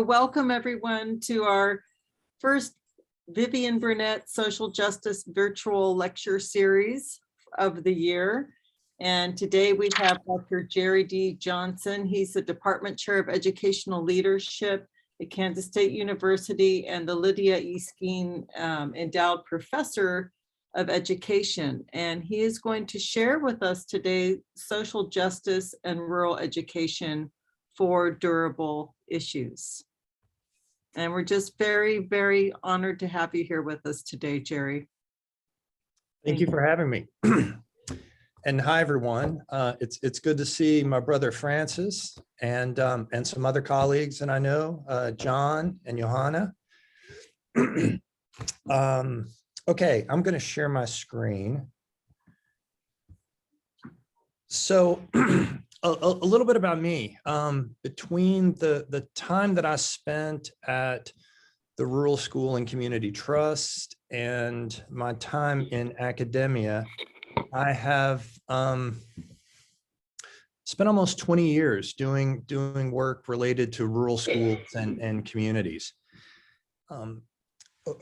Welcome everyone to our first Vivian Burnett Social Justice Virtual Lecture Series of the year. And today we have Dr. Jerry D. Johnson. He's the Department Chair of Educational Leadership at Kansas State University and the Lydia E. Skeen Endowed Professor of Education. And he is going to share with us today social justice and rural education for durable issues. And we're just very, very honored to have you here with us today, Jerry. Thank you for having me. And hi, everyone. It's good to see my brother Francis and some other colleagues, and I know John and Johanna. Okay, I'm going to share my screen. So a little bit about me. Between the time that I spent at the Rural School and Community Trust and my time in academia, I have spent almost 20 years doing work related to rural schools and communities.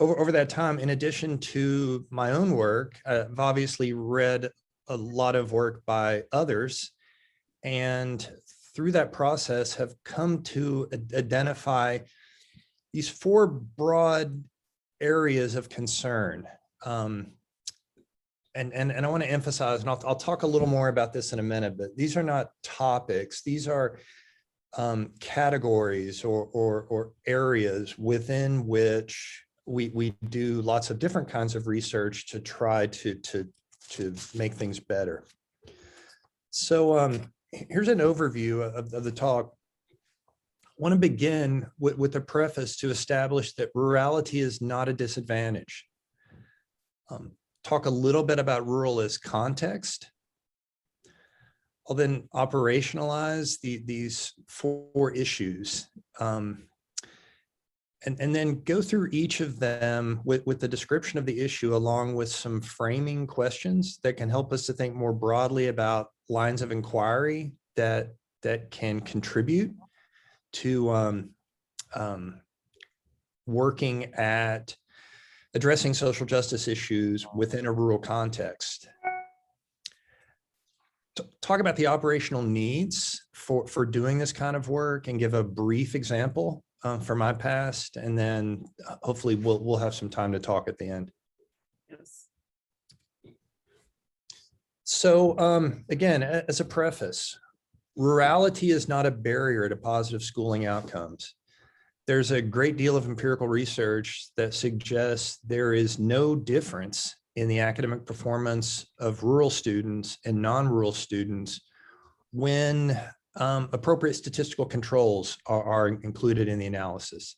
Over that time, in addition to my own work, I've obviously read a lot of work by others, and through that process have come to identify these four broad areas of concern. And I want to emphasize, and I'll talk a little more about this in a minute, but these are not topics. These are categories or areas within which we do lots of different kinds of research to try to make things better. So here's an overview of the talk. I want to begin with a preface to establish that rurality is not a disadvantage. Talk a little bit about rural as context. I'll then operationalize these four issues and then go through each of them with the description of the issue along with some framing questions that can help us to think more broadly about lines of inquiry that can contribute to working at addressing social justice issues within a rural context. Talk about the operational needs for doing this kind of work and give a brief example from my past, and then hopefully we'll have some time to talk at the end. Yes. So again, as a preface, rurality is not a barrier to positive schooling outcomes. There's a great deal of empirical research that suggests there is no difference in the academic performance of rural students and non-rural students when appropriate statistical controls are included in the analysis.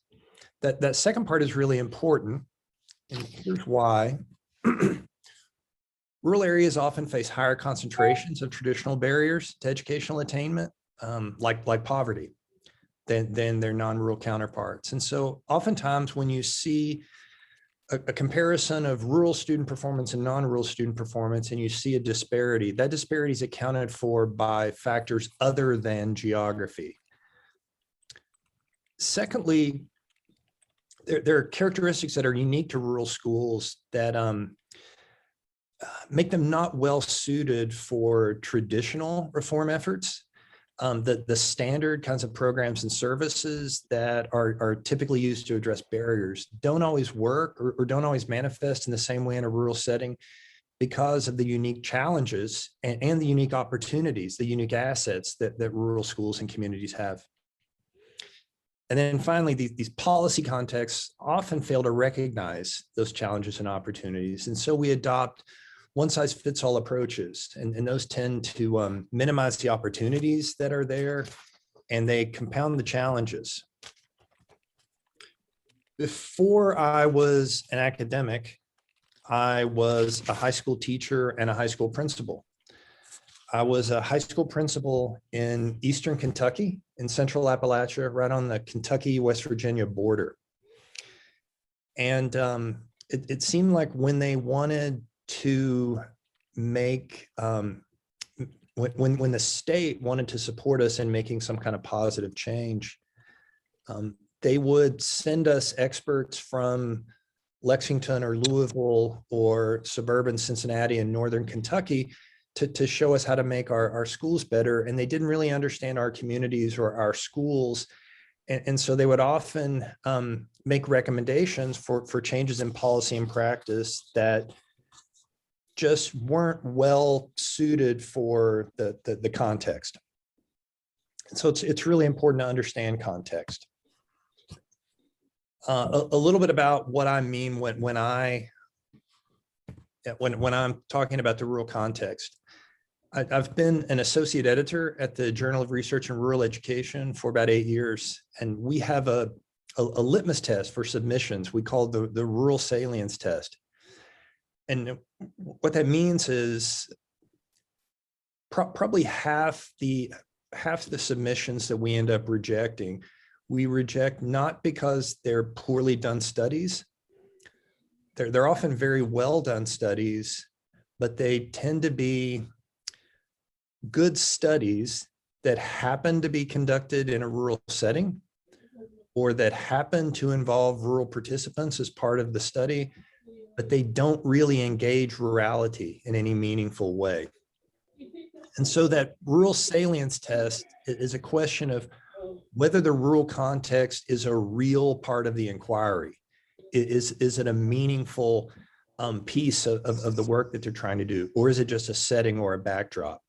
That second part is really important, and here's why. Rural areas often face higher concentrations of traditional barriers to educational attainment, like poverty, than their non-rural counterparts. And so oftentimes when you see a comparison of rural student performance and non-rural student performance, and you see a disparity, that disparity is accounted for by factors other than geography. Secondly, there are characteristics that are unique to rural schools that make them not well suited for traditional reform efforts. The standard kinds of programs and services that are typically used to address barriers don't always work or don't always manifest in the same way in a rural setting because of the unique challenges and the unique opportunities, the unique assets that rural schools and communities have. And then finally, these policy contexts often fail to recognize those challenges and opportunities. And so we adopt one-size-fits-all approaches, and those tend to minimize the opportunities that are there, and they compound the challenges. Before I was an academic, I was a high school teacher and a high school principal. I was a high school principal in Eastern Kentucky, in Central Appalachia, right on the Kentucky-West Virginia border. And it seemed like when they wanted to make, when the state wanted to support us in making some kind of positive change, they would send us experts from Lexington or Louisville or suburban Cincinnati and Northern Kentucky to show us how to make our schools better. And they didn't really understand our communities or our schools. And so they would often make recommendations for changes in policy and practice that just weren't well suited for the context. And so it's really important to understand context. A little bit about what I mean when I'm talking about the rural context. I've been an associate editor at the Journal of Research in Rural Education for about 8 years, and we have a litmus test for submissions we call the Rural Salience Test. And what that means is probably half the submissions that we end up rejecting, we reject not because they're poorly done studies. They're often very well done studies, but they tend to be good studies that happen to be conducted in a rural setting, or that happen to involve rural participants as part of the study, but they don't really engage rurality in any meaningful way. And so that rural salience test is a question of whether the rural context is a real part of the inquiry. Is it a meaningful piece of the work that they're trying to do, or is it just a setting or a backdrop?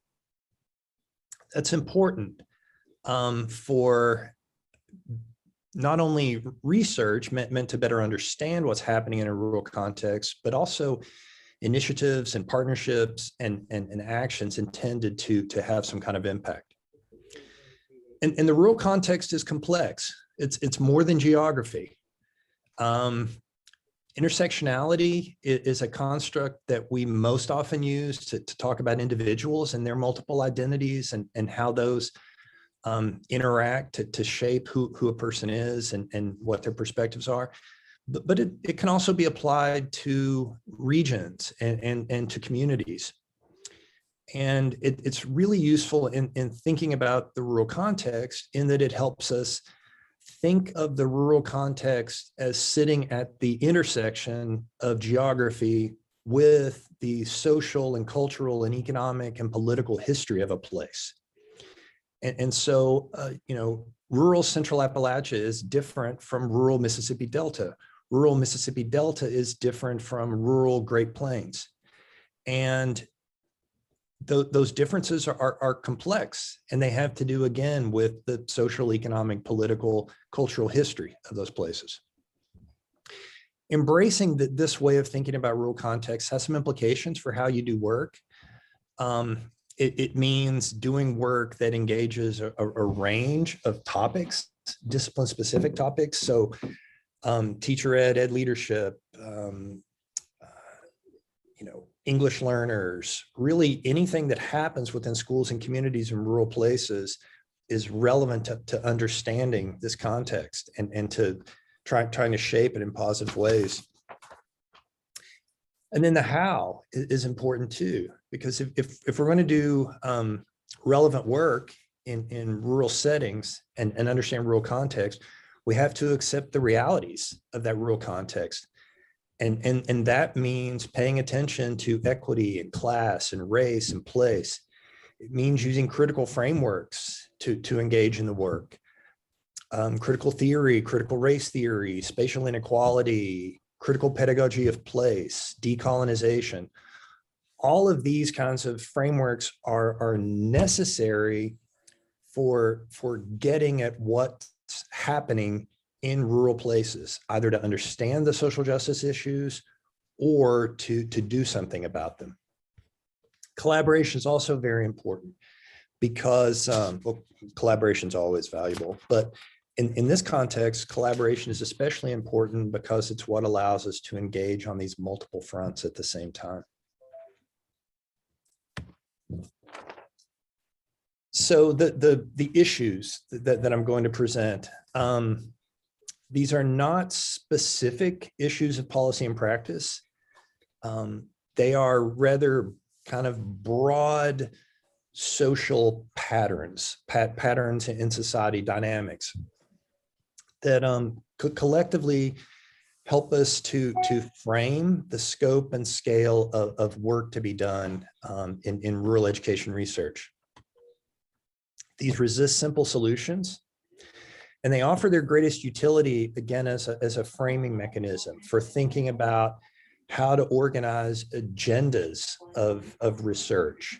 That's important for not only research meant to better understand what's happening in a rural context, but also initiatives and partnerships and actions intended to have some kind of impact. And the rural context is complex. It's more than geography. Intersectionality is a construct that we most often use to talk about individuals and their multiple identities and how those interact to shape who a person is and what their perspectives are. But it can also be applied to regions and to communities. And it's really useful in thinking about the rural context in that it helps us think of the rural context as sitting at the intersection of geography with the social and cultural and economic and political history of a place. And so, rural Central Appalachia is different from rural Mississippi Delta. Rural Mississippi Delta is different from rural Great Plains. And those differences are complex, and they have to do, again, with the social, economic, political, cultural history of those places. Embracing this way of thinking about rural context has some implications for how you do work. It means doing work that engages a range of topics, discipline-specific topics. So teacher ed leadership, English learners, really anything that happens within schools and communities in rural places is relevant to understanding this context and to trying to shape it in positive ways. And then the how is important too, because if we're going to do relevant work in rural settings and understand rural context, we have to accept the realities of that rural context. And that means paying attention to equity and class and race and place. It means using critical frameworks to engage in the work. Critical theory, critical race theory, spatial inequality, critical pedagogy of place, decolonization. All of these kinds of frameworks are necessary for getting at what's happening in rural places, either to understand the social justice issues or to do something about them. Collaboration is also very important because collaboration is always valuable, but in this context, collaboration is especially important because it's what allows us to engage on these multiple fronts at the same time. So the issues that I'm going to present, these are not specific issues of policy and practice. They are rather kind of broad social patterns in society dynamics. that could collectively help us to frame the scope and scale of work to be done in rural education research. These resist simple solutions, and they offer their greatest utility, again, as a framing mechanism for thinking about how to organize agendas of research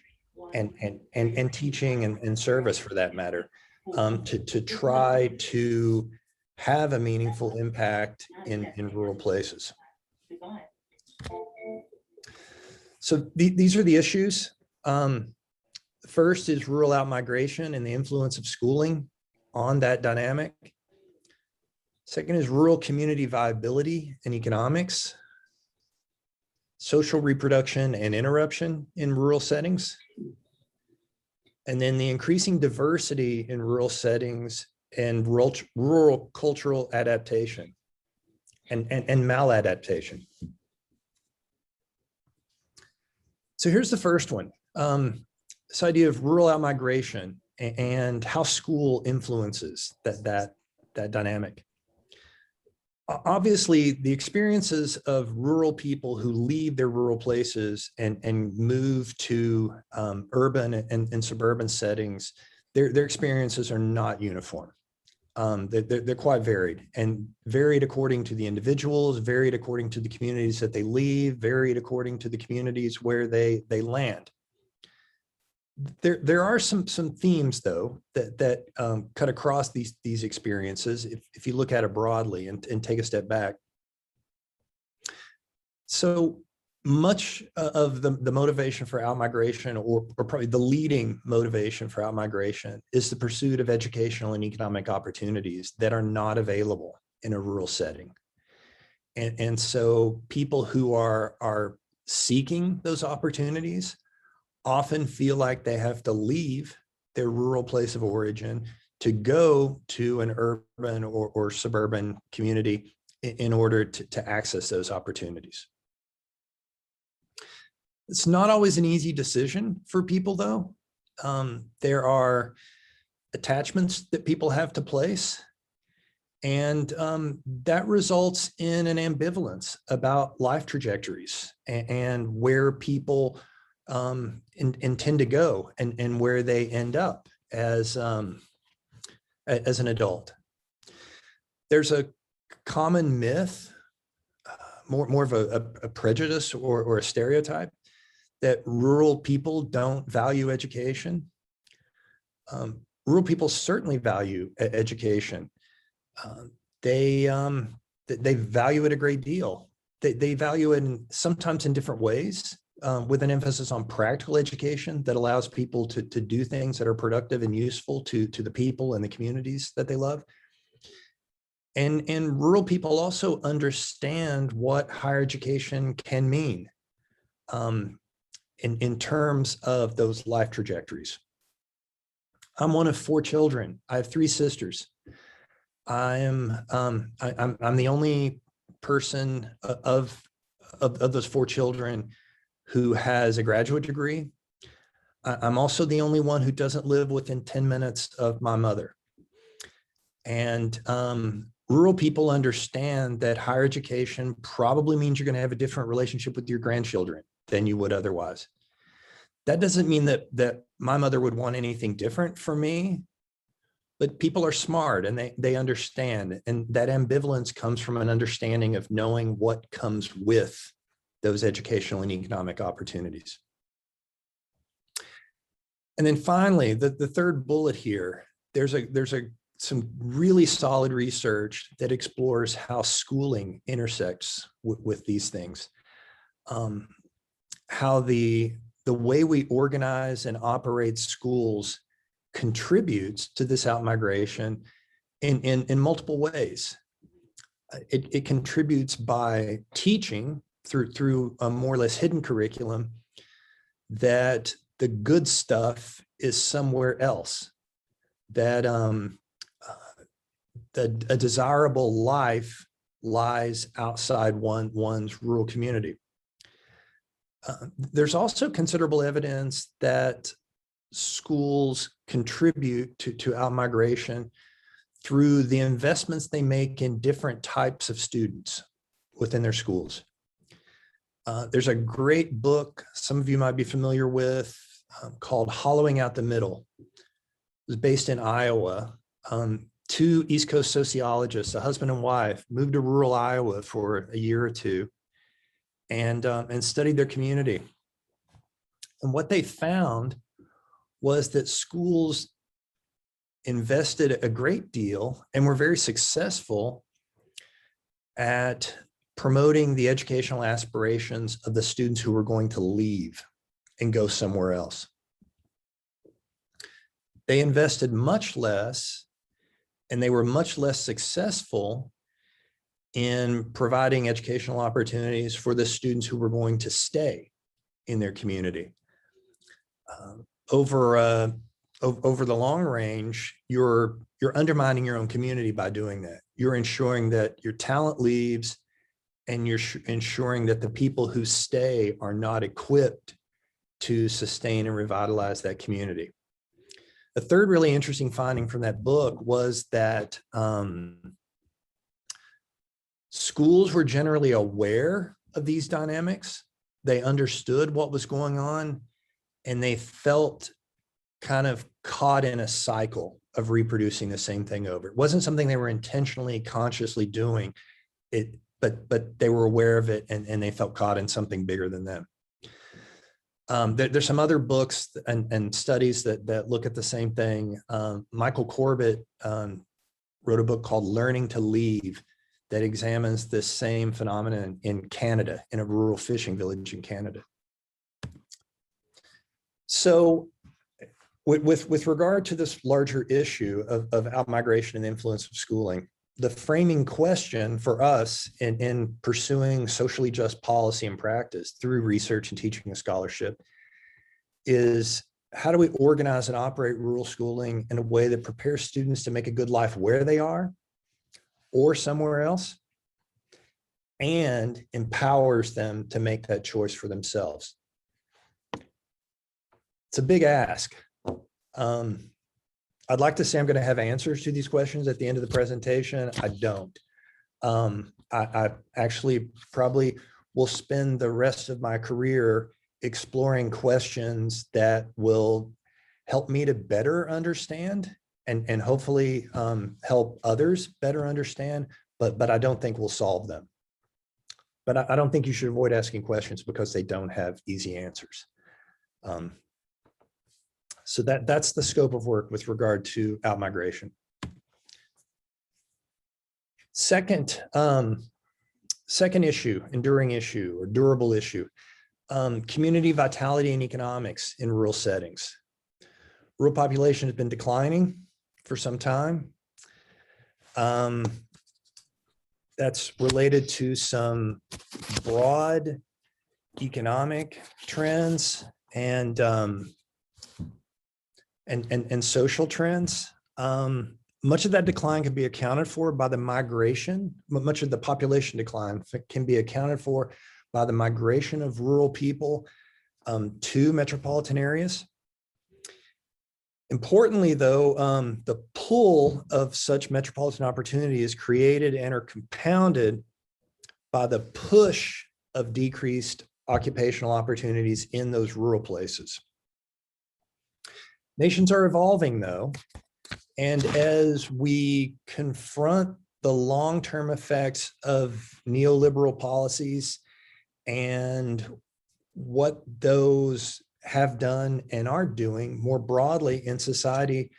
and teaching and service, for that matter, to try to have a meaningful impact in rural places. So these are the issues. First is rural outmigration and the influence of schooling on that dynamic. Second is rural community viability and economics, social reproduction and interruption in rural settings, and then the increasing diversity in rural settings and rural cultural adaptation and maladaptation. So here's the first one. This idea of rural outmigration and how school influences that dynamic. Obviously, the experiences of rural people who leave their rural places and move to urban and suburban settings, their experiences are not uniform. They're quite varied, and varied according to the individuals, varied according to the communities that they leave, varied according to the communities where they land. There are some themes, though, that cut across these experiences if you look at it broadly and take a step back. So much of the motivation for outmigration, or probably the leading motivation for outmigration, is the pursuit of educational and economic opportunities that are not available in a rural setting. And so people who are seeking those opportunities often feel like they have to leave their rural place of origin to go to an urban or suburban community in order to access those opportunities. It's not always an easy decision for people, though. There are attachments that people have to place, and that results in an ambivalence about life trajectories and where people intend to go and where they end up as an adult. There's a common myth, more of a prejudice or a stereotype, that rural people don't value education. Rural people certainly value education. They value it a great deal. They value it sometimes in different ways, with an emphasis on practical education that allows people to do things that are productive and useful to the people and the communities that they love. And rural people also understand what higher education can mean in terms of those life trajectories. I'm one of 4 children. I have 3 sisters. I'm the only person of those 4 children who has a graduate degree. I'm also the only one who doesn't live within 10 minutes of my mother. And rural people understand that higher education probably means you're going to have a different relationship with your grandchildren than you would otherwise. That doesn't mean that my mother would want anything different for me, but people are smart and they understand. And that ambivalence comes from an understanding of knowing what comes with those educational and economic opportunities. And then finally, the third bullet here, there's some really solid research that explores how schooling intersects with these things. How the way we organize and operate schools contributes to this outmigration in multiple ways. It contributes by teaching through a more or less hidden curriculum that the good stuff is somewhere else, that a desirable life lies outside one's rural community. There's also considerable evidence that schools contribute to outmigration through the investments they make in different types of students within their schools. There's a great book some of you might be familiar with called Hollowing Out the Middle. It was based in Iowa. Two East Coast sociologists, a husband and wife, moved to rural Iowa for a year or two and studied their community. And what they found was that schools invested a great deal and were very successful at promoting the educational aspirations of the students who were going to leave and go somewhere else. They invested much less, and they were much less successful in providing educational opportunities for the students who were going to stay in their community. Over the long range, you're undermining your own community by doing that. You're ensuring that your talent leaves, and you're ensuring that the people who stay are not equipped to sustain and revitalize that community. A third really interesting finding from that book was that schools were generally aware of these dynamics. They understood what was going on, and they felt kind of caught in a cycle of reproducing the same thing over. It wasn't something they were intentionally, consciously doing, but they were aware of it, and they felt caught in something bigger than them. There's some other books and studies that look at the same thing. Michael Corbett wrote a book called Learning to Leave that examines this same phenomenon in Canada, in a rural fishing village in Canada. So with regard to this larger issue of outmigration and the influence of schooling, the framing question for us in pursuing socially just policy and practice through research and teaching and scholarship is, how do we organize and operate rural schooling in a way that prepares students to make a good life where they are or somewhere else, and empowers them to make that choice for themselves? It's a big ask. I'd like to say I'm going to have answers to these questions at the end of the presentation. I don't. I actually probably will spend the rest of my career exploring questions that will help me to better understand and hopefully help others better understand, but I don't think we'll solve them. But I don't think you should avoid asking questions because they don't have easy answers. So that's the scope of work with regard to outmigration. Second issue, enduring issue or durable issue, community vitality and economics in rural settings. Rural population has been declining for some time. That's related to some broad economic trends and social trends. Much of that decline can be accounted for by the migration. Much of the population decline can be accounted for by the migration of rural people to metropolitan areas. Importantly, though, the pull of such metropolitan opportunity is created and are compounded by the push of decreased occupational opportunities in those rural places. Nations are evolving, though, and as we confront the long-term effects of neoliberal policies and what those have done and are doing more broadly in society,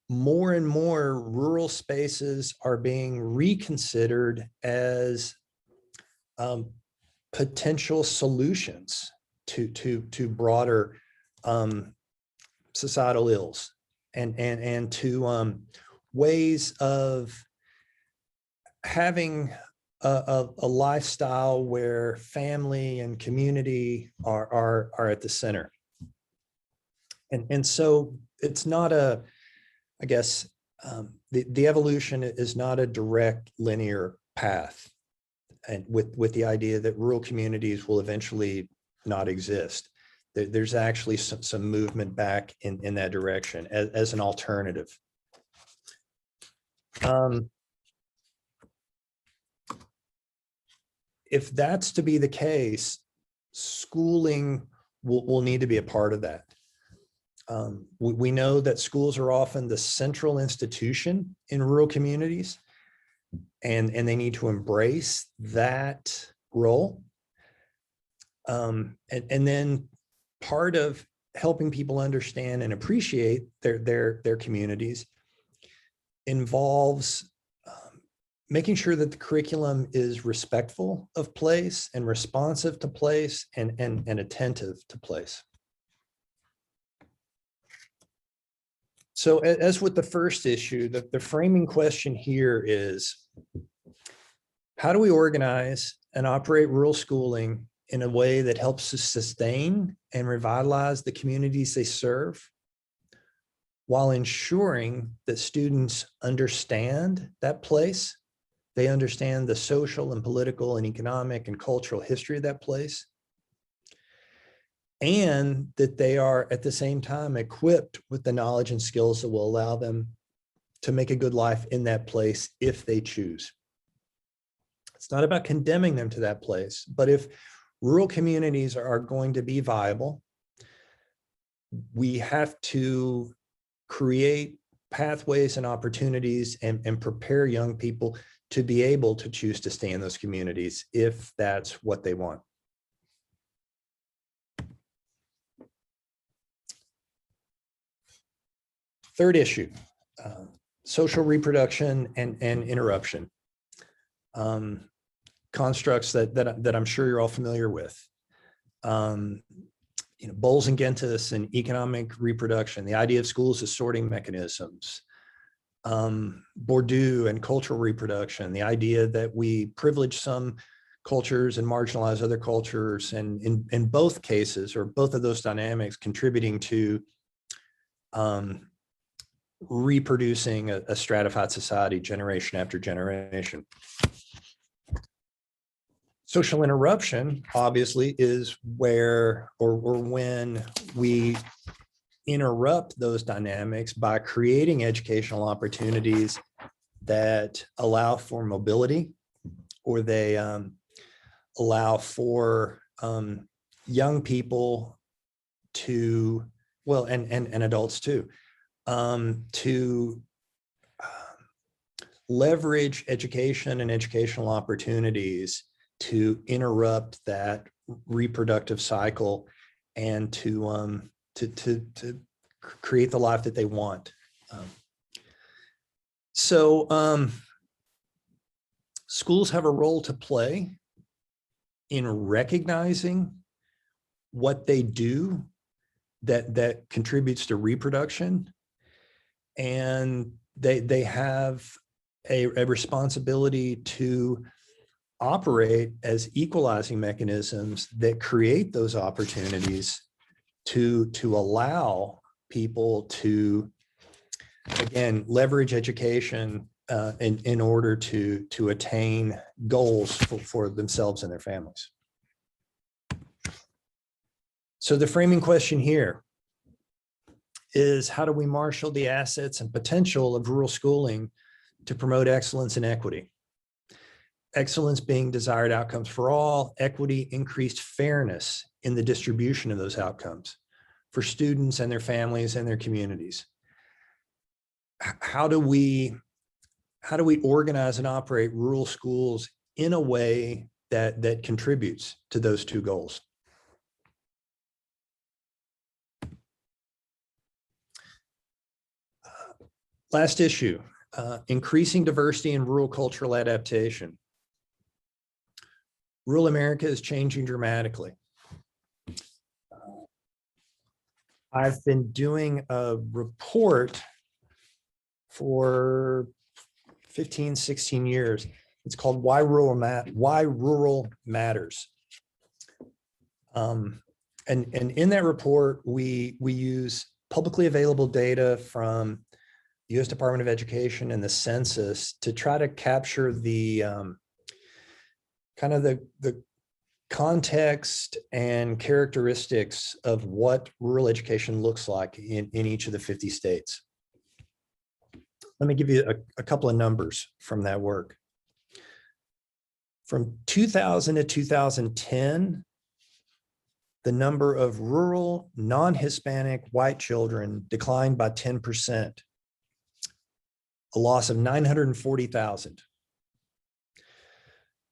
more and more rural spaces are being reconsidered as potential solutions to broader societal ills and to ways of having a lifestyle where family and community are at the center. And so it's not a, I guess, the evolution is not a direct linear path, and with the idea that rural communities will eventually not exist. There's actually some movement back in that direction as an alternative. If that's to be the case, schooling will need to be a part of that. We know that schools are often the central institution in rural communities, and they need to embrace that role. And then part of helping people understand and appreciate their communities involves making sure that the curriculum is respectful of place and responsive to place and attentive to place. So as with the first issue, the framing question here is, how do we organize and operate rural schooling in a way that helps to sustain and revitalize the communities they serve, while ensuring that students understand that place, they understand the social and political and economic and cultural history of that place, and that they are at the same time equipped with the knowledge and skills that will allow them to make a good life in that place if they choose. It's not about condemning them to that place, but if rural communities are going to be viable, we have to create pathways and opportunities and prepare young people to be able to choose to stay in those communities if that's what they want. Third issue, social reproduction and interruption. Constructs that I'm sure you're all familiar with. Bowles and Gentis and economic reproduction, the idea of schools as sorting mechanisms, Bourdieu and cultural reproduction, the idea that we privilege some cultures and marginalize other cultures, and in both cases, or both of those dynamics, contributing to reproducing a stratified society generation after generation. Social interruption, obviously, is where or when we interrupt those dynamics by creating educational opportunities that allow for mobility, or they allow for young people to, well, and adults too, to leverage education and educational opportunities to interrupt that reproductive cycle and to create the life that they want. So schools have a role to play in recognizing what they do that contributes to reproduction, and they have a responsibility to operate as equalizing mechanisms that create those opportunities to allow people to, again, leverage education in order to attain goals for themselves and their families. So the framing question here is, how do we marshal the assets and potential of rural schooling to promote excellence and equity? Excellence being desired outcomes for all, equity, increased fairness in the distribution of those outcomes for students and their families and their communities. How do we organize and operate rural schools in a way that contributes to those two goals? Last issue, increasing diversity in rural cultural adaptation. Rural America is changing dramatically. I've been doing a report for 15, 16 years. It's called Why Rural Matters. And in that report, we use publicly available data from the U.S. Department of Education and the census to try to capture the kind of the context and characteristics of what rural education looks like in each of the 50 states. Let me give you a couple of numbers from that work. From 2000 to 2010, the number of rural, non-Hispanic white children declined by 10%, a loss of 940,000.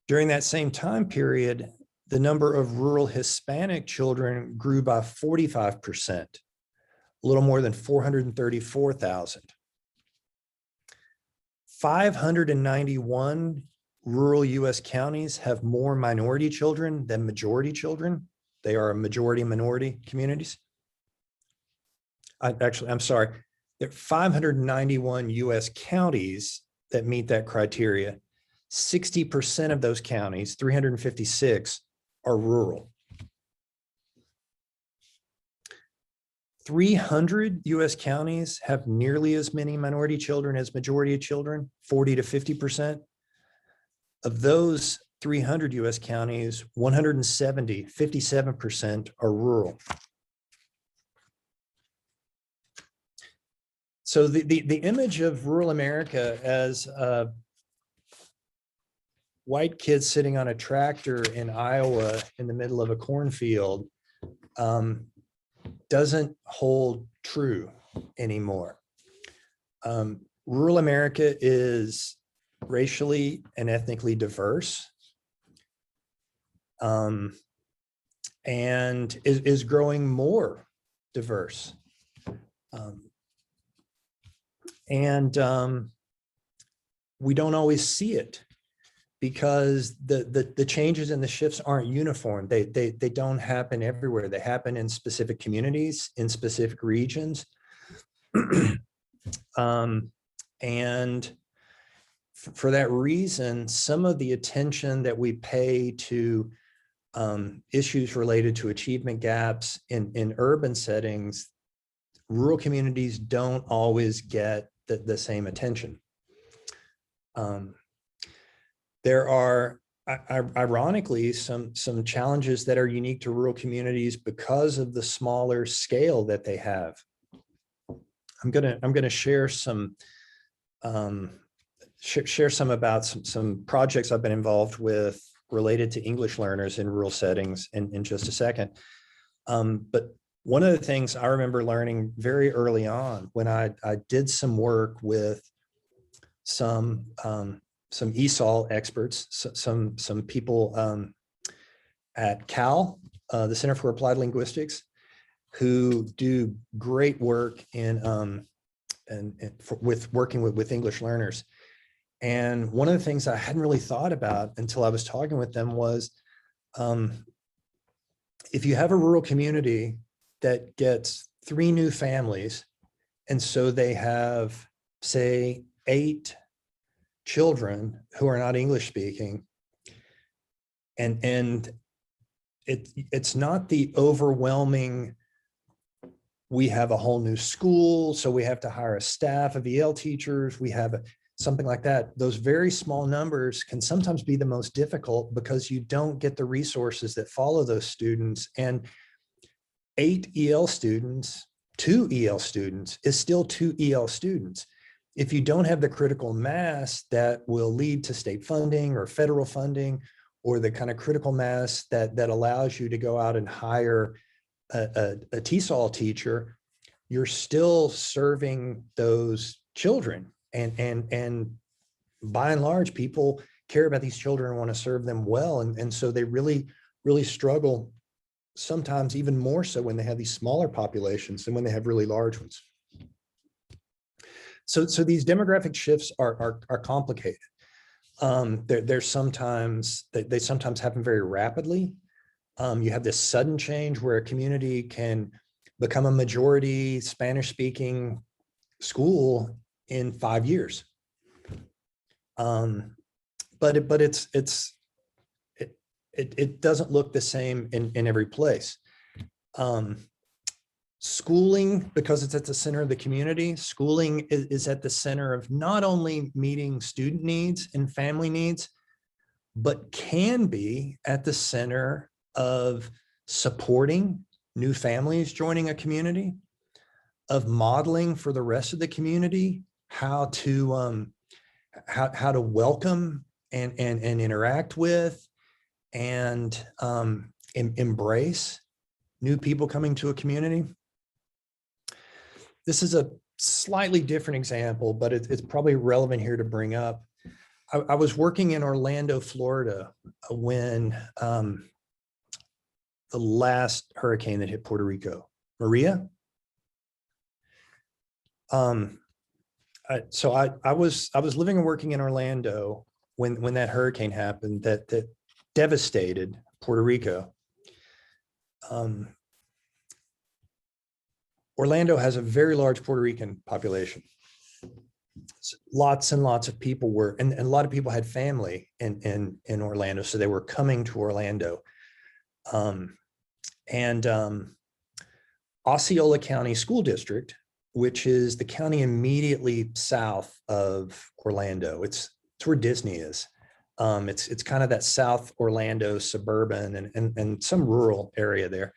During that same time period, the number of rural Hispanic children grew by 45%, a little more than 434,000. 591 rural US counties have more minority children than majority children. They are majority minority communities. I'm sorry, there are 591 US counties that meet that criteria. 60% of those counties, 356, are rural. 300 US counties have nearly as many minority children as majority children, 40 to 50%. Of those 300 US counties, 170, 57% are rural. So the image of rural America as white kids sitting on a tractor in Iowa in the middle of a cornfield doesn't hold true anymore. Rural America is racially and ethnically diverse, and is growing more diverse. We don't always see it because the changes and the shifts aren't uniform. They don't happen everywhere. They happen in specific communities, in specific regions. And for that reason, some of the attention that we pay to issues related to achievement gaps in urban settings, rural communities don't always get the same attention. There are, ironically, some challenges that are unique to rural communities because of the smaller scale that they have. I'm gonna share some about some projects I've been involved with related to English learners in rural settings in just a second. But one of the things I remember learning very early on when I did some work with some ESOL experts, some people at Cal, the Center for Applied Linguistics, who do great work with working with English learners. And one of the things I hadn't really thought about until I was talking with them was, if you have a rural community that gets 3 new families, and so they have, say, 8 children who are not English speaking, and it's not the overwhelming, we have a whole new school, so we have to hire a staff of EL teachers, we have something like that. Those very small numbers can sometimes be the most difficult because you don't get the resources that follow those students. And 8 EL students, 2 EL students is still 2 EL students. If you don't have the critical mass that will lead to state funding or federal funding, or the kind of critical mass that allows you to go out and hire a TESOL teacher, you're still serving those children. And by and large, people care about these children and want to serve them well. And so they really, really struggle, sometimes even more so when they have these smaller populations than when they have really large ones. So these demographic shifts are complicated. They sometimes happen very rapidly. You have this sudden change where a community can become a majority Spanish-speaking school in 5 years. But it doesn't look the same in every place. Schooling, because it's at the center of the community, schooling is at the center of not only meeting student needs and family needs, but can be at the center of supporting new families joining a community, of modeling for the rest of the community how to welcome and interact with and embrace new people coming to a community. This is a slightly different example, but it's probably relevant here to bring up. I was working in Orlando, Florida, when the last hurricane that hit Puerto Rico, Maria. So I was living and working in Orlando when that hurricane happened that devastated Puerto Rico. Orlando has a very large Puerto Rican population. So lots and lots of people were, and a lot of people had family in Orlando, so they were coming to Orlando. Osceola County School District, which is the county immediately south of Orlando. It's where Disney is. It's kind of that South Orlando suburban and some rural area there.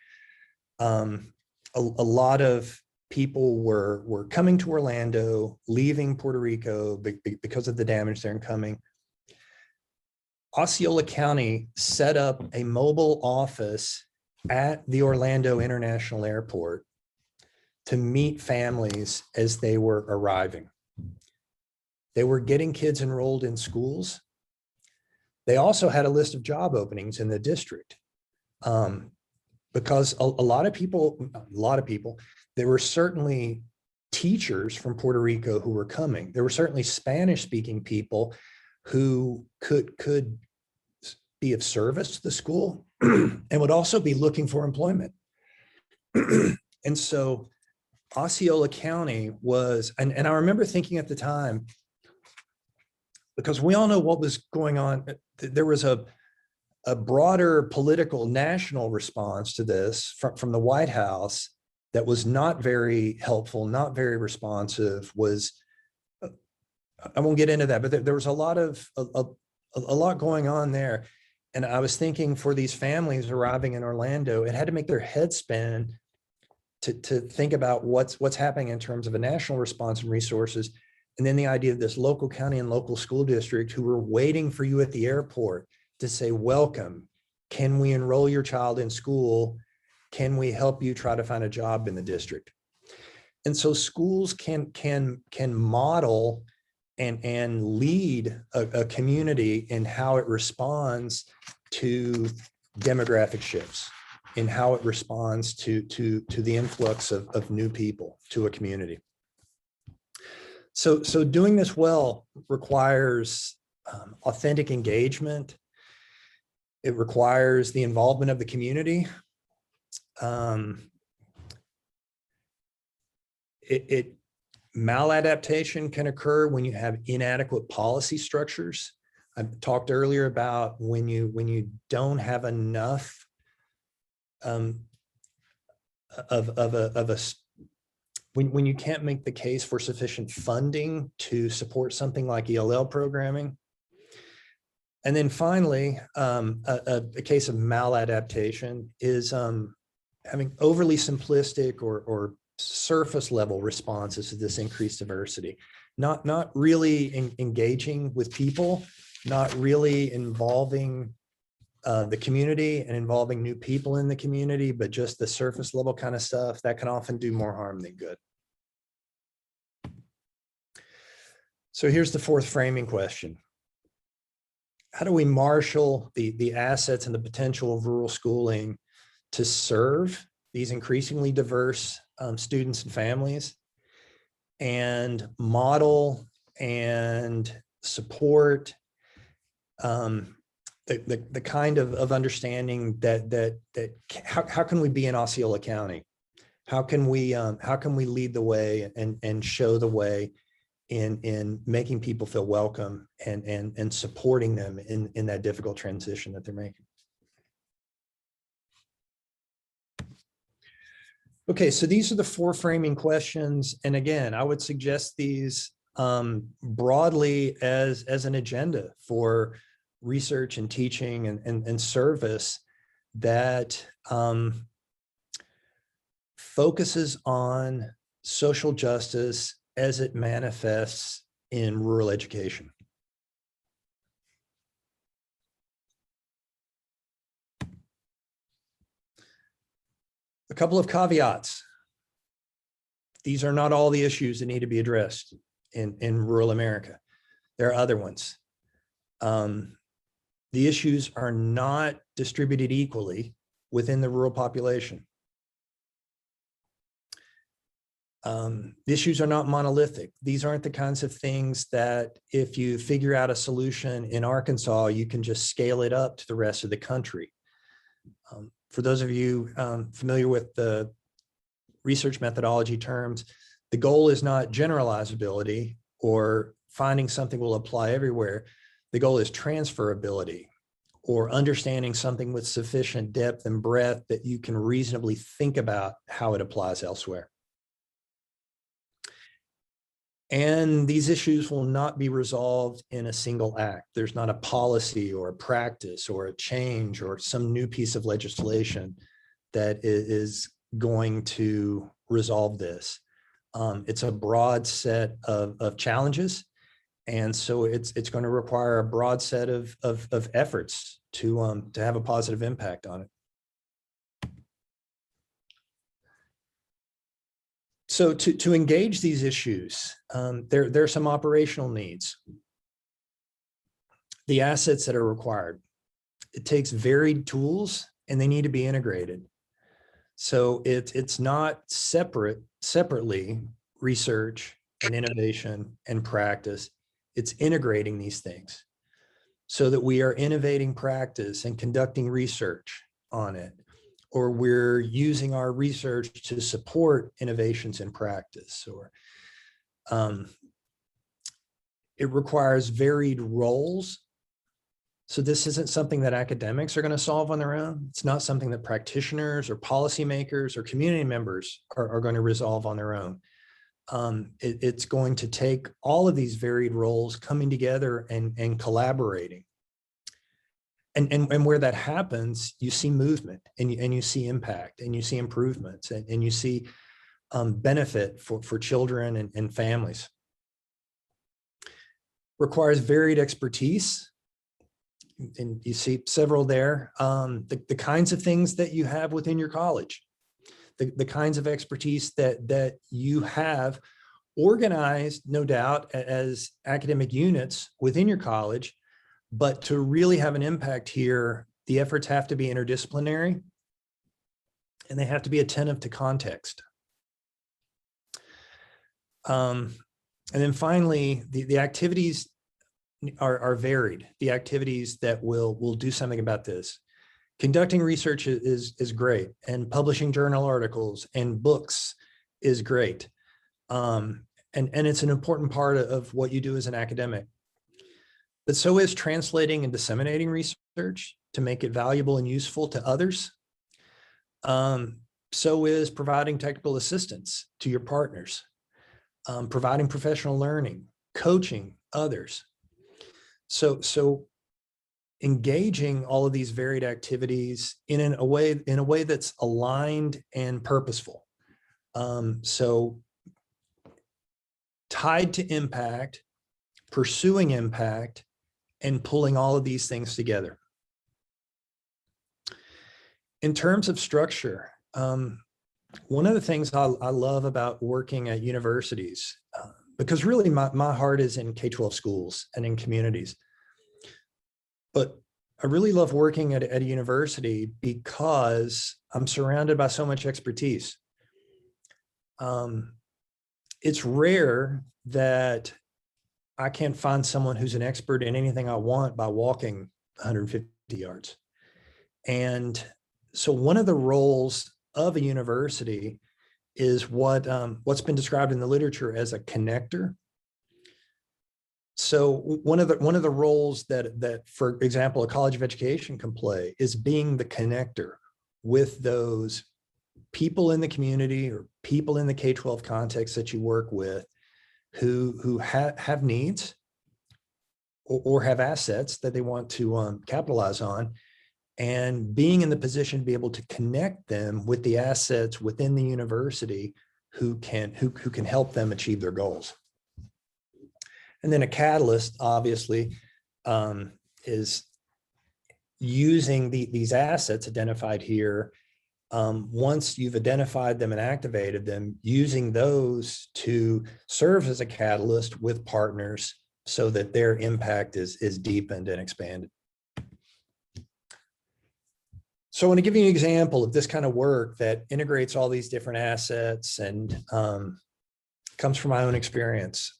A lot of people were coming to Orlando, leaving Puerto Rico because of the damage there and coming. Osceola County set up a mobile office at the Orlando International Airport to meet families as they were arriving. They were getting kids enrolled in schools. They also had a list of job openings in the district. Because a lot of people, there were certainly teachers from Puerto Rico who were coming. There were certainly Spanish-speaking people who could be of service to the school and would also be looking for employment. And so Osceola County was, and I remember thinking at the time, because we all know what was going on, there was a broader political national response to this from the White House that was not very helpful, not very responsive. Was, I won't get into that, but there was a lot going on there. And I was thinking, for these families arriving in Orlando, it had to make their head spin to think about what's happening in terms of a national response and resources. And then the idea of this local county and local school district who were waiting for you at the airport to say, welcome, can we enroll your child in school? Can we help you try to find a job in the district? And so schools can model and lead a community in how it responds to demographic shifts, in how it responds to the influx of new people to a community. So doing this well requires authentic engagement. It requires the involvement of the community. Maladaptation can occur when you have inadequate policy structures. I talked earlier about when you don't have enough when you can't make the case for sufficient funding to support something like ELL programming. And then finally, a case of maladaptation is having overly simplistic or surface level responses to this increased diversity, not really engaging with people, not really involving the community and involving new people in the community, but just the surface level kind of stuff that can often do more harm than good. So here's the fourth framing question. How do we marshal the assets and the potential of rural schooling to serve these increasingly diverse students and families, and model and support the kind of understanding that how can we be in Osceola County? How can we lead the way and show the way in making people feel welcome and supporting them in that difficult transition that they're making? Okay, so these are the four framing questions. And again, I would suggest these broadly as an agenda for research and teaching and service that focuses on social justice as it manifests in rural education. A couple of caveats. These are not all the issues that need to be addressed in rural America. There are other ones. The issues are not distributed equally within the rural population. The issues are not monolithic. These aren't the kinds of things that if you figure out a solution in Arkansas, you can just scale it up to the rest of the country. For those of you familiar with the research methodology terms, the goal is not generalizability or finding something will apply everywhere. The goal is transferability, or understanding something with sufficient depth and breadth that you can reasonably think about how it applies elsewhere. And these issues will not be resolved in a single act. There's not a policy or a practice or a change or some new piece of legislation that is going to resolve this. It's a broad set of challenges. And so it's going to require a broad set of efforts to have a positive impact on it. So to engage these issues, there are some operational needs. The assets that are required. It takes varied tools and they need to be integrated. So it's not separately research and innovation and practice. It's integrating these things so that we are innovating practice and conducting research on it, or we're using our research to support innovations in practice, or it requires varied roles. So this isn't something that academics are going to solve on their own. It's not something that practitioners or policymakers or community members are going to resolve on their own. It's going to take all of these varied roles coming together and collaborating. And where that happens, you see movement and you see impact and you see improvements and you see benefit for children and families. Requires varied expertise. And you see several there. The kinds of things that you have within your college. The kinds of expertise that you have organized, no doubt, as academic units within your college, but to really have an impact here, the efforts have to be interdisciplinary and they have to be attentive to context. And then finally, the activities are varied. The activities that will do something about this. Conducting research is great, and publishing journal articles and books is great. And it's an important part of what you do as an academic. But so is translating and disseminating research to make it valuable and useful to others. So is providing technical assistance to your partners, providing professional learning, coaching others. So engaging all of these varied activities in a way that's aligned and purposeful. So tied to impact, pursuing impact, and pulling all of these things together. In terms of structure, one of the things I love about working at universities, because really my heart is in K-12 schools and in communities, but I really love working at a university because I'm surrounded by so much expertise. It's rare that I can't find someone who's an expert in anything I want by walking 150 yards. And so one of the roles of a university is what's been described in the literature as a connector. So one of the roles that, for example, a college of education can play is being the connector with those people in the community or people in the K-12 context that you work with who have needs or have assets that they want to capitalize on, and being in the position to be able to connect them with the assets within the university who can help them achieve their goals. And then a catalyst, obviously, is using these assets identified here. Once you've identified them and activated them, using those to serve as a catalyst with partners so that their impact is deepened and expanded. So I want to give you an example of this kind of work that integrates all these different assets and comes from my own experience.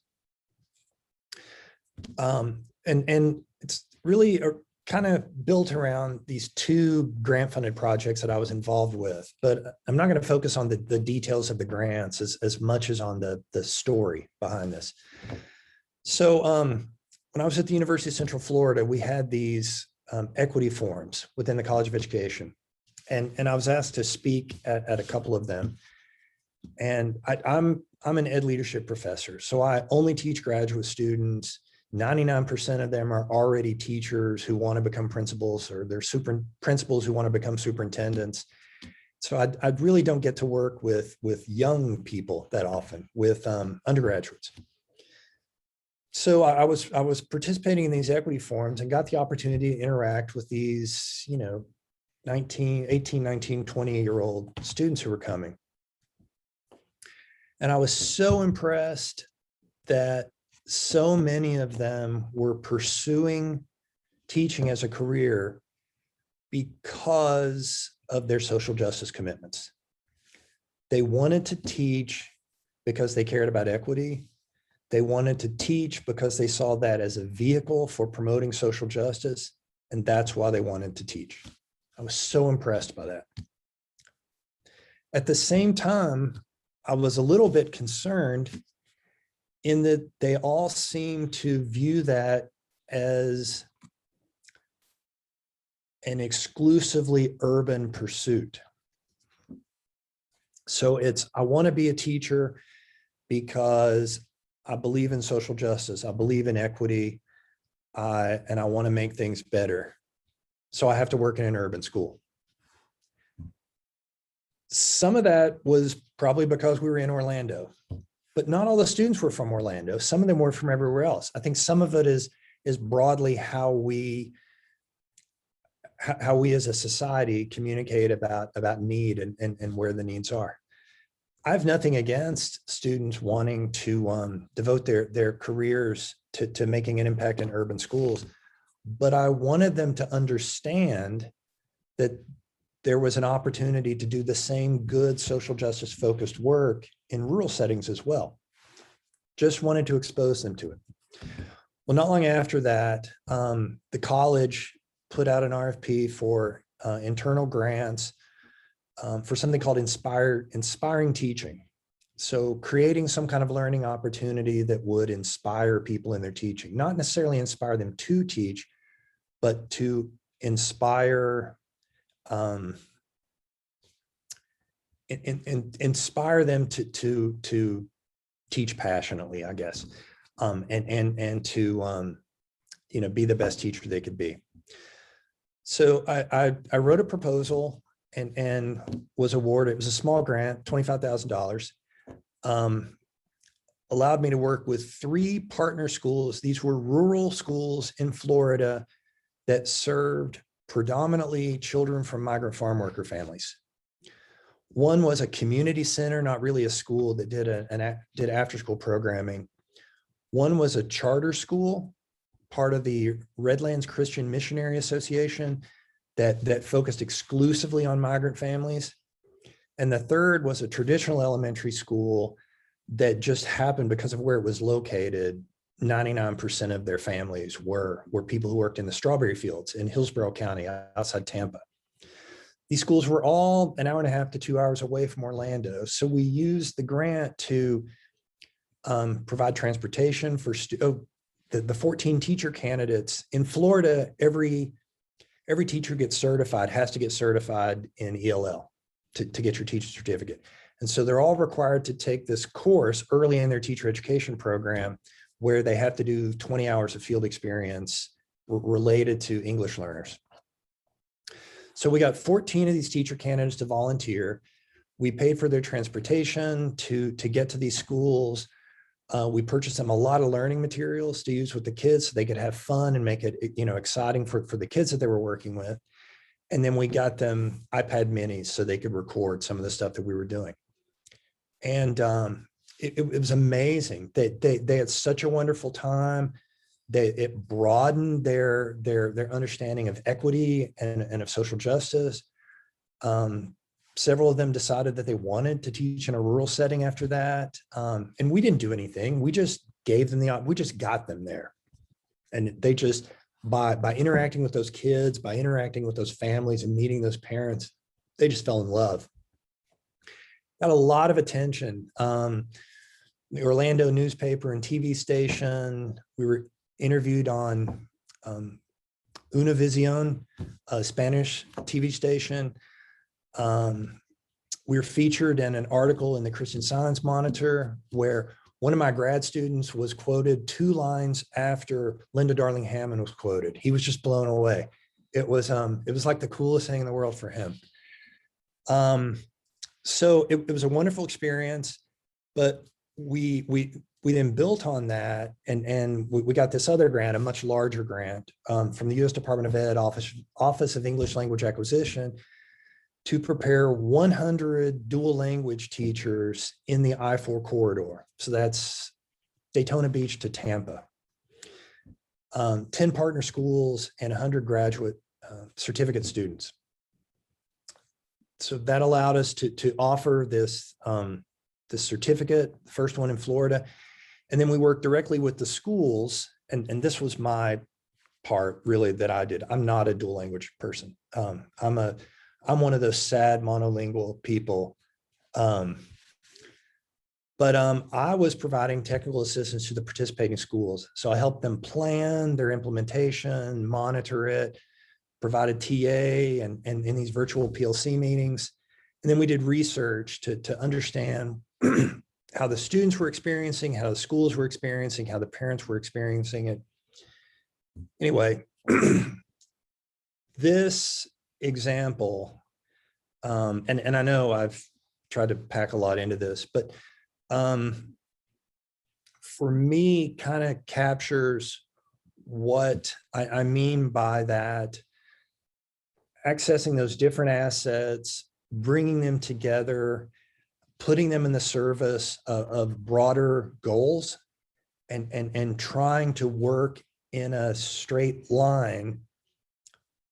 And it's really kind of built around these two grant-funded projects that I was involved with, but I'm not going to focus on the details of the grants as much as on the story behind this. So when I was at the University of Central Florida, we had these equity forums within the College of Education. And I was asked to speak at a couple of them. And I'm an ed leadership professor, so I only teach graduate students. 99% of them are already teachers who want to become principals, or they're principals who want to become superintendents. So I really don't get to work with young people that often, with undergraduates. So I was participating in these equity forums and got the opportunity to interact with these, 18, 19, 20-year-old students who were coming. And I was so impressed that so many of them were pursuing teaching as a career because of their social justice commitments. They wanted to teach because they cared about equity. They wanted to teach because they saw that as a vehicle for promoting social justice, and that's why they wanted to teach. I was so impressed by that. At the same time, I was a little bit concerned in that they all seem to view that as an exclusively urban pursuit. So I want to be a teacher because I believe in social justice, I believe in equity, and I want to make things better. So I have to work in an urban school. Some of that was probably because we were in Orlando, but not all the students were from Orlando. Some of them were from everywhere else. I think some of it is broadly how we as a society communicate about need and where the needs are. I have nothing against students wanting to devote their careers to making an impact in urban schools, but I wanted them to understand that there was an opportunity to do the same good social justice focused work in rural settings as well. Just wanted to expose them to it. Well, not long after that, the college put out an RFP for internal grants for something called inspiring teaching. So creating some kind of learning opportunity that would inspire people in their teaching, not necessarily inspire them to teach, but to inspire inspire them to teach passionately, I guess, and to be the best teacher they could be. So I wrote a proposal and was awarded. It was a small grant, $25,000. Allowed me to work with 3 partner schools. These were rural schools in Florida that served predominantly children from migrant farm worker families. One was a community center, not really a school, that did after-school programming. One was a charter school, part of the Redlands Christian Missionary Association, that focused exclusively on migrant families. And the third was a traditional elementary school that just happened, because of where it was located, 99% of their families were people who worked in the strawberry fields in Hillsborough County outside Tampa. These schools were all 1.5 hours to 2 hours away from Orlando. So we used the grant to provide transportation for the 14 teacher candidates. In Florida, every teacher gets certified, has to get certified in ELL to get your teacher certificate. And so they're all required to take this course early in their teacher education program, where they have to do 20 hours of field experience related to English learners. So we got 14 of these teacher candidates to volunteer. We paid for their transportation to get to these schools. We purchased them a lot of learning materials to use with the kids so they could have fun and make it, exciting for the kids that they were working with. And then we got them iPad minis so they could record some of the stuff that we were doing. And it was amazing. They had such a wonderful time. It broadened their understanding of equity and of social justice. Several of them decided that they wanted to teach in a rural setting after that. And we didn't do anything. We just gave them we just got them there. And they just, by interacting with those kids, by interacting with those families and meeting those parents, they just fell in love. Got a lot of attention. The Orlando newspaper and TV station. We were interviewed on Univision, a Spanish TV station. We were featured in an article in the Christian Science Monitor where one of my grad students was quoted 2 lines after Linda Darling Hammond was quoted. He was just blown away. It was like the coolest thing in the world for him. So it was a wonderful experience, but we then built on that, and we got this other grant, a much larger grant from the U.S. Department of Ed Office of English Language Acquisition, to prepare 100 dual language teachers in the I-4 corridor. So that's Daytona Beach to Tampa. 10 partner schools and 100 graduate certificate students. So that allowed us to offer this certificate, the first one in Florida. And then we worked directly with the schools. And this was my part really that I did. I'm not a dual language person. I'm one of those sad monolingual people. But I was providing technical assistance to the participating schools. So I helped them plan their implementation, monitor it, provided TA and in these virtual PLC meetings. And then we did research to understand how the students were experiencing, how the schools were experiencing, how the parents were experiencing it. Anyway, this example, and I know I've tried to pack a lot into this, but for me, kind of captures what I mean by that. Accessing those different assets, bringing them together, putting them in the service of broader goals, and trying to work in a straight line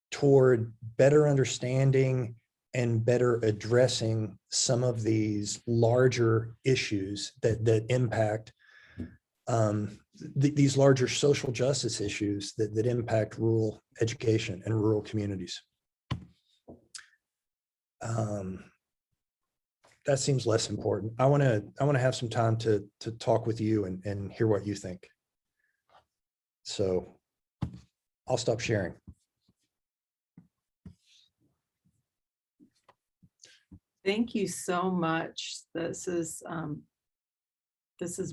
toward better understanding and better addressing some of these larger issues that impact these larger social justice issues that impact rural education and rural communities. That seems less important. I want to have some time to talk with you and hear what you think. So I'll stop sharing. Thank you so much. This has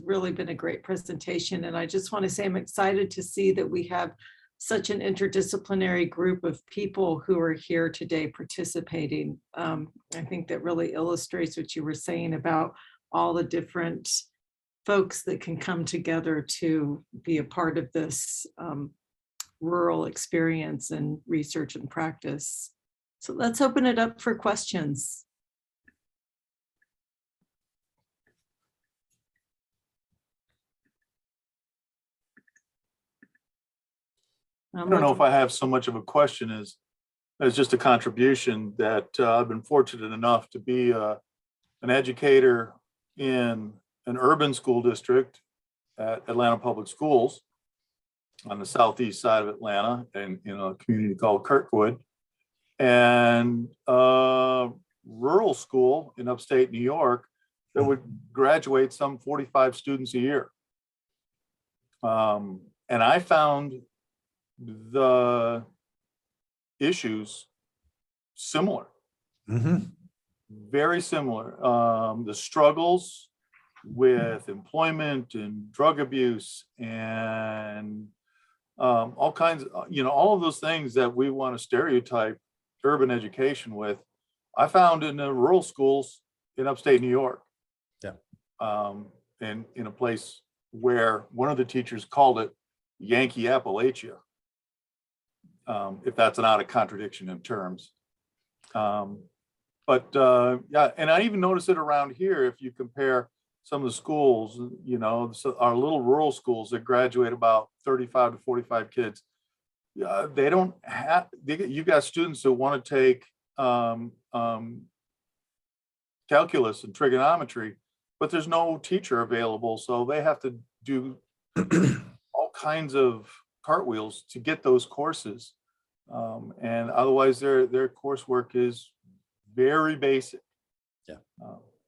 really been a great presentation. And I just want to say I'm excited to see that we have such an interdisciplinary group of people who are here today participating. I think that really illustrates what you were saying about all the different folks that can come together to be a part of this rural experience and research and practice. So let's open it up for questions. I don't know if I have so much of a question as just a contribution that I've been fortunate enough to be an educator in an urban school district at Atlanta Public Schools on the southeast side of Atlanta, and in a community called Kirkwood, and a rural school in upstate New York that would graduate some 45 students a year. And I found the issues similar, very similar. The struggles with employment and drug abuse and all kinds of, all of those things that we want to stereotype urban education with, I found in the rural schools in upstate New York. Yeah. And in a place where one of the teachers called it Yankee Appalachia, if that's not a contradiction in terms. But yeah, and I even notice it around here. If you compare some of the schools, you know, so our little rural schools that graduate about 35 to 45 kids, they don't have, you've got students that want to take calculus and trigonometry, but there's no teacher available. So they have to do all kinds of cartwheels to get those courses. And otherwise their coursework is very basic. Yeah.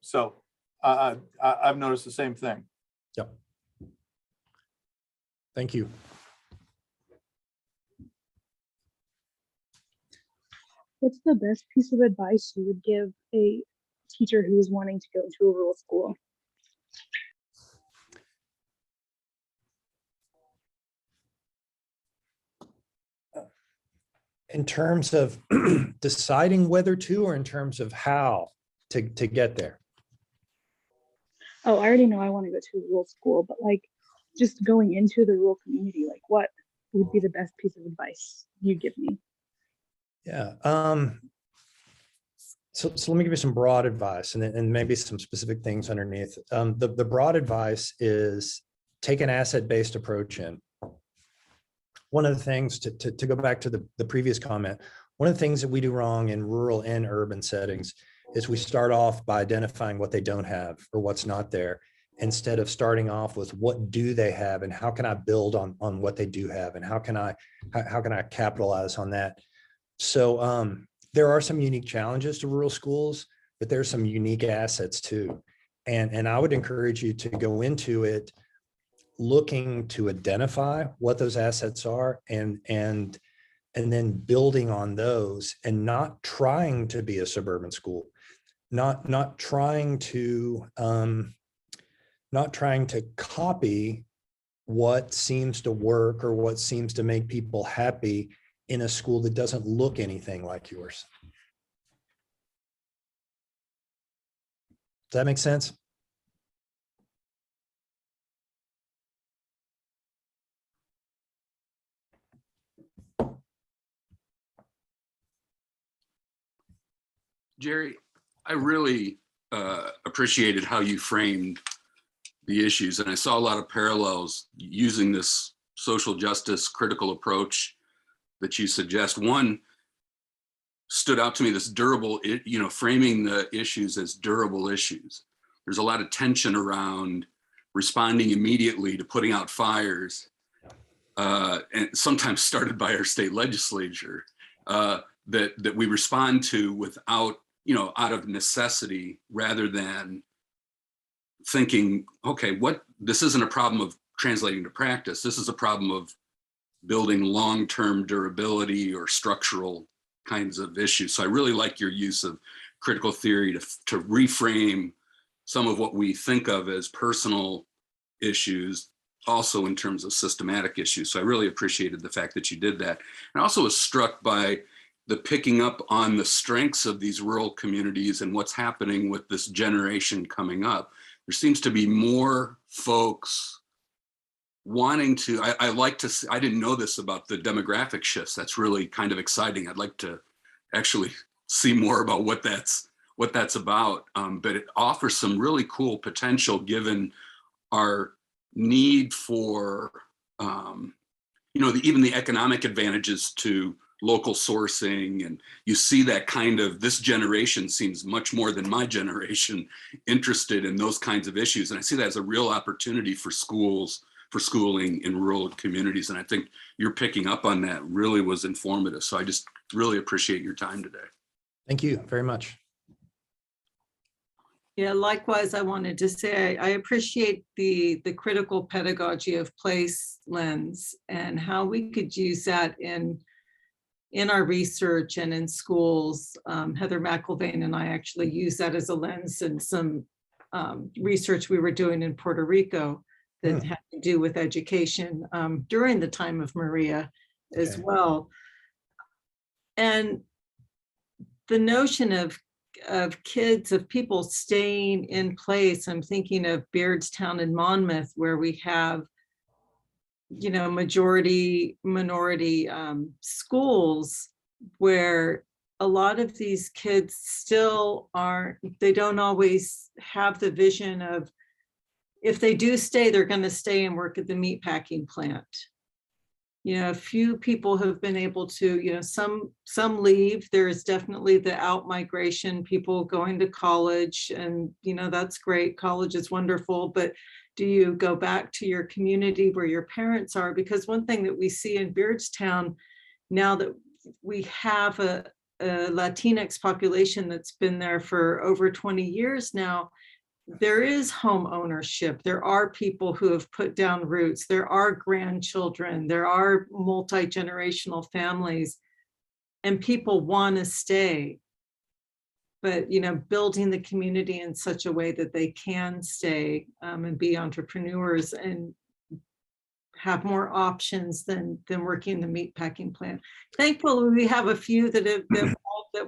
So I've noticed the same thing. Yep. Thank you. What's the best piece of advice you would give a teacher who is wanting to go into a rural school? In terms of deciding whether to, or in terms of how to get there? Oh, I already know I want to go to a rural school, but like just going into the rural community, like what would be the best piece of advice you'd give me? Yeah. So let me give you some broad advice and maybe some specific things underneath. The broad advice is take an asset-based approach in. One of the things to go back to the previous comment, one of the things that we do wrong in rural and urban settings is we start off by identifying what they don't have or what's not there, instead of starting off with what do they have and how can I build on what they do have and how can I capitalize on that. So there are some unique challenges to rural schools, but there's some unique assets too. And I would encourage you to go into it looking to identify what those assets are and then building on those, and not trying to be a suburban school, not trying to copy what seems to work or what seems to make people happy in a school that doesn't look anything like yours. Does that make sense? Jerry, I really appreciated how you framed the issues, and I saw a lot of parallels using this social justice critical approach that you suggest. One stood out to me, this durable, framing the issues as durable issues. There's a lot of tension around responding immediately to putting out fires, and sometimes started by our state legislature, that we respond to without, out of necessity, rather than thinking, okay, this isn't a problem of translating to practice. This is a problem of building long-term durability or structural kinds of issues. So I really like your use of critical theory to reframe some of what we think of as personal issues, also in terms of systematic issues. So I really appreciated the fact that you did that. And I also was struck by the picking up on the strengths of these rural communities and what's happening with this generation coming up. There seems to be more folks wanting to, I like to see, I didn't know this about the demographic shifts. That's really kind of exciting. I'd like to actually see more about what that's about. But it offers some really cool potential given our need for, even the economic advantages to local sourcing. And you see that kind of, this generation seems much more than my generation interested in those kinds of issues. And I see that as a real opportunity for schools, for schooling in rural communities. And I think you're picking up on that really was informative. So I just really appreciate your time today. Thank you very much. Yeah, likewise, I wanted to say I appreciate the critical pedagogy of place lens and how we could use that in our research and in schools. Heather McIlvain and I actually use that as a lens in some research we were doing in Puerto Rico that had to do with education during the time of Maria as well. And the notion of of kids, of people staying in place. I'm thinking of Beardstown and Monmouth, where we have, you know, majority minority schools, where a lot of these kids still aren't, they don't always have the vision of, if they do stay, they're going to stay and work at the meatpacking plant. You know, a few people have been able to, you know, some leave. There is definitely the out-migration, people going to college, and, you know, that's great. College is wonderful, but do you go back to your community where your parents are? Because one thing that we see in Beardstown, now that we have a Latinx population that's been there for over 20 years now, there is home ownership. There are people who have put down roots. There are grandchildren. There are multi-generational families, and people want to stay. But, you know, building the community in such a way that they can stay and be entrepreneurs and have more options than working in the meatpacking plant. Thankfully, we have a few that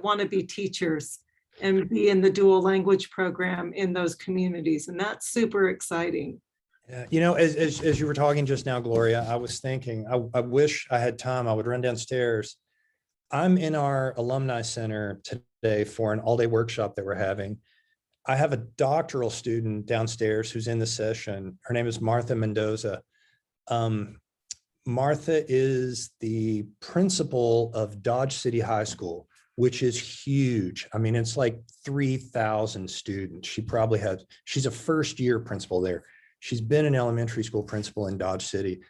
want to be teachers and be in the dual language program in those communities. And that's super exciting. Yeah, you know, as you were talking just now, Gloria, I was thinking, I wish I had time, I would run downstairs. I'm in our alumni center today for an all-day workshop that we're having. I have a doctoral student downstairs who's in the session. Her name is Martha Mendoza. Martha is the principal of Dodge City High School, which is huge. I mean, it's like 3,000 students. She's a first-year principal there. She's been an elementary school principal in Dodge City,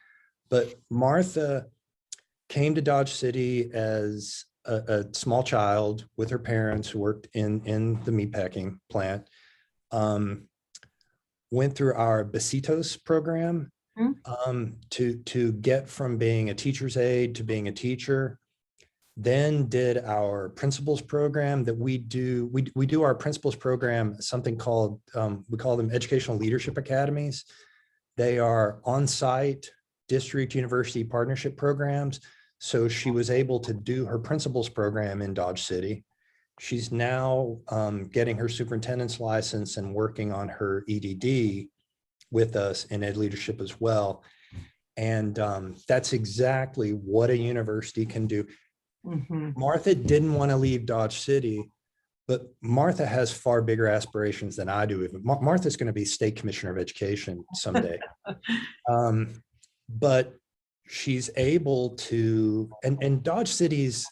but Martha came to Dodge City as a small child with her parents who worked in the meatpacking plant, went through our Besitos program to get from being a teacher's aide to being a teacher, then did our principals program that we do. We do our principals program, something called, we call them educational leadership academies. They are on-site district university partnership programs. So she was able to do her principals program in Dodge City. She's now getting her superintendent's license and working on her EDD with us in ed leadership as well. And that's exactly what a university can do. Mm-hmm. Martha didn't want to leave Dodge City, but Martha has far bigger aspirations than I do. Martha's going to be state commissioner of education someday. But she's able to, and Dodge City's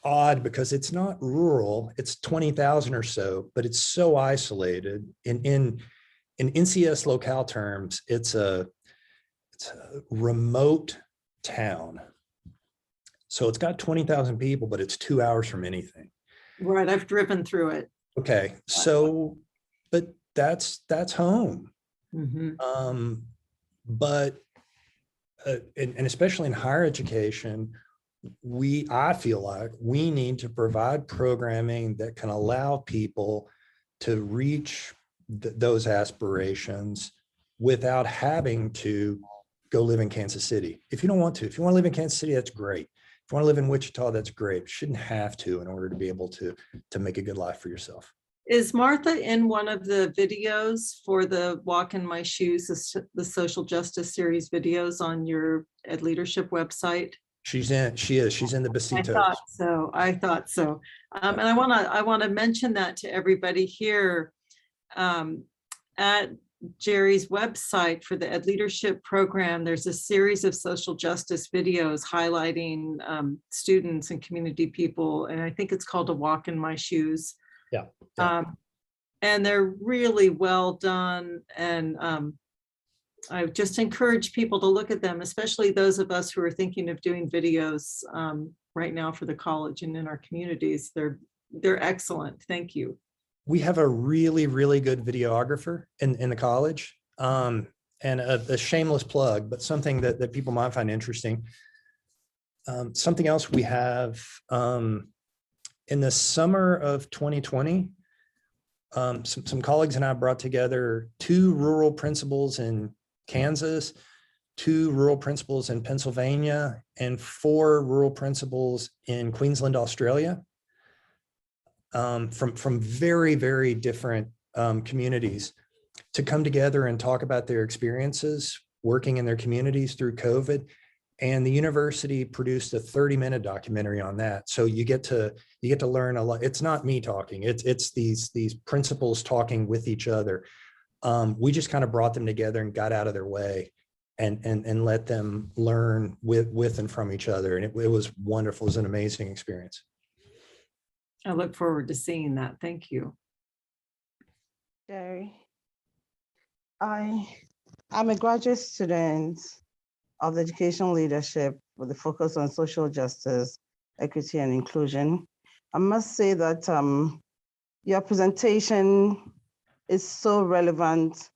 odd because it's not rural, it's 20,000 or so, but it's so isolated. In NCS locale terms, it's a remote town. So it's got 20,000 people, but it's 2 hours from anything. Right, I've driven through it. Okay, so, but that's home. Mm-hmm. But and especially in higher education, I feel like we need to provide programming that can allow people to reach those aspirations without having to go live in Kansas City. If you don't want to, if you want to live in Kansas City, that's great. If you want to live in Wichita, that's great. You shouldn't have to in order to be able to make a good life for yourself. Is Martha in one of the videos for the Walk in My Shoes, the social justice series videos on your Ed Leadership website? She's in the Besitos. I thought so. And I want to mention that to everybody here. At Jerry's website for the Ed Leadership program, there's a series of social justice videos highlighting students and community people. And I think it's called A Walk in My Shoes. Yeah. And they're really well done. And I just encourage people to look at them, especially those of us who are thinking of doing videos right now for the college and in our communities. They're excellent. Thank you. We have a really, really good videographer in the college, and a shameless plug, but something that people might find interesting. Something else we have in the summer of 2020, some colleagues and I brought together 2 rural principals in Kansas, 2 rural principals in Pennsylvania, and 4 rural principals in Queensland, Australia. from very, very different communities to come together and talk about their experiences working in their communities through COVID. And the university produced a 30-minute documentary on that. So you get to learn a lot. It's not me talking. It's these principals talking with each other. We just kind of brought them together and got out of their way and let them learn with and from each other. And it was wonderful. It was an amazing experience. I look forward to seeing that. Thank you. Jerry, I'm a graduate student of education leadership with a focus on social justice, equity, and inclusion. I must say that your presentation is so relevant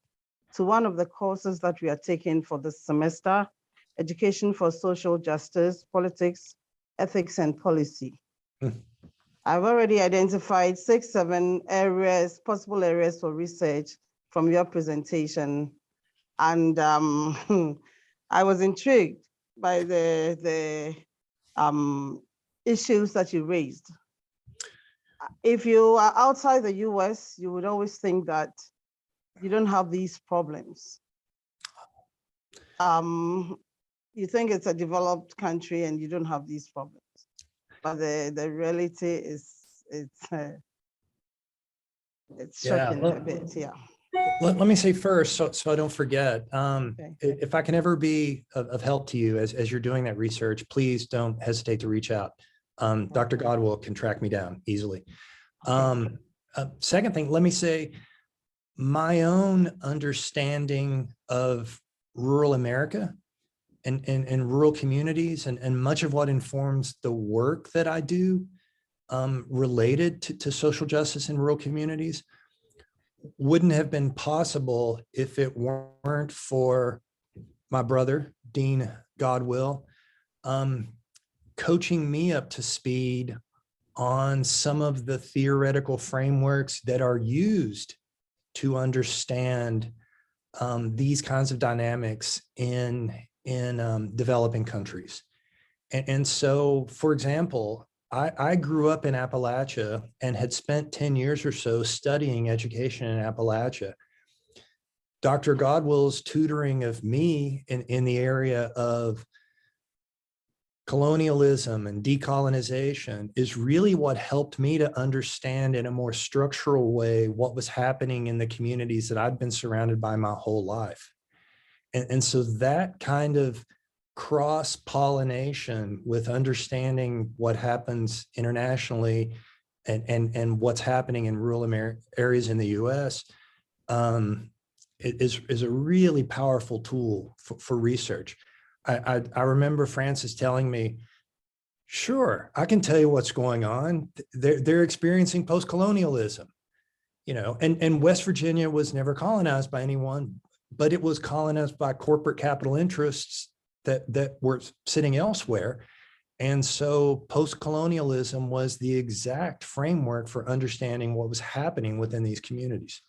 to one of the courses that we are taking for this semester, Education for Social Justice, Politics, Ethics, and Policy. I've already identified 6, 7 areas, possible areas for research from your presentation. And I was intrigued by the issues that you raised. If you are outside the US, you would always think that you don't have these problems. You think it's a developed country and you don't have these problems. But the reality is, it's shocking a bit, yeah. Let me say first, so I don't forget, if I can ever be of help to you as you're doing that research, please don't hesitate to reach out. Dr. Godwill can track me down easily. Second thing, let me say, my own understanding of rural America and rural communities and much of what informs the work that I do related to social justice in rural communities wouldn't have been possible if it weren't for my brother, Dean Godwill, coaching me up to speed on some of the theoretical frameworks that are used to understand these kinds of dynamics in developing countries. And so, for example, I grew up in Appalachia and had spent 10 years or so studying education in Appalachia. Dr. Godwill's tutoring of me in the area of colonialism and decolonization is really what helped me to understand in a more structural way what was happening in the communities that I've been surrounded by my whole life. And so that kind of cross-pollination with understanding what happens internationally and what's happening in rural areas in the US is a really powerful tool for research. I remember Francis telling me, sure, I can tell you what's going on. They're experiencing post-colonialism, you know, and West Virginia was never colonized by anyone, but it was colonized by corporate capital interests that were sitting elsewhere. And so post-colonialism was the exact framework for understanding what was happening within these communities.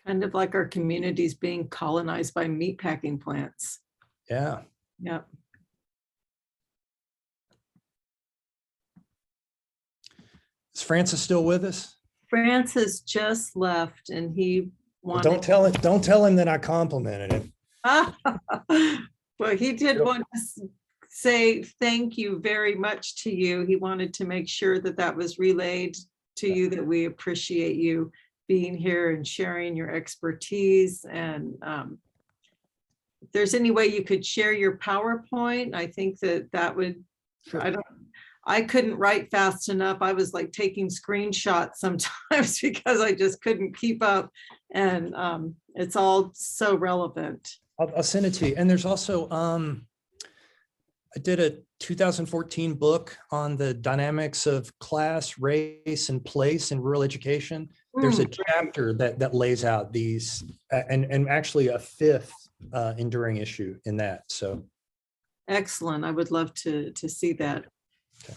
Kind of like our communities being colonized by meatpacking plants. Yeah. Yep. Is Francis still with us? Francis just left and he Well, wanted. don't tell him that I complimented him. Well, he did want to say thank you very much to you. He wanted to make sure that that was relayed to you, that we appreciate you being here and sharing your expertise. And if there's any way you could share your PowerPoint, I think that would, Sure. I couldn't write fast enough. I was like taking screenshots sometimes because I just couldn't keep up. And it's all so relevant. I'll send it to you. And there's also, I did a 2014 book on the dynamics of class, race, and place in rural education. There's a chapter that lays out these, and actually a 5th enduring issue in that. So excellent. I would love to see that. Okay.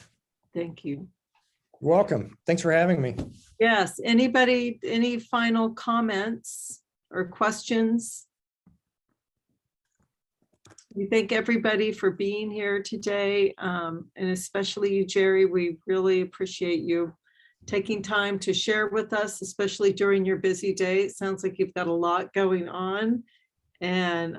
Thank you. You're welcome. Thanks for having me. Yes. Anybody, any final comments or questions? We thank everybody for being here today, and especially you, Jerry. We really appreciate you taking time to share with us, especially during your busy day. It sounds like you've got a lot going on. And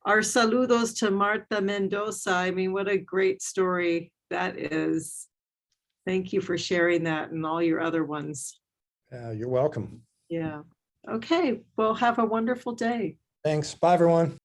our saludos to Marta Mendoza. I mean, what a great story that is. Thank you for sharing that and all your other ones. You're welcome. Yeah. Okay. Well, have a wonderful day. Thanks. Bye, everyone.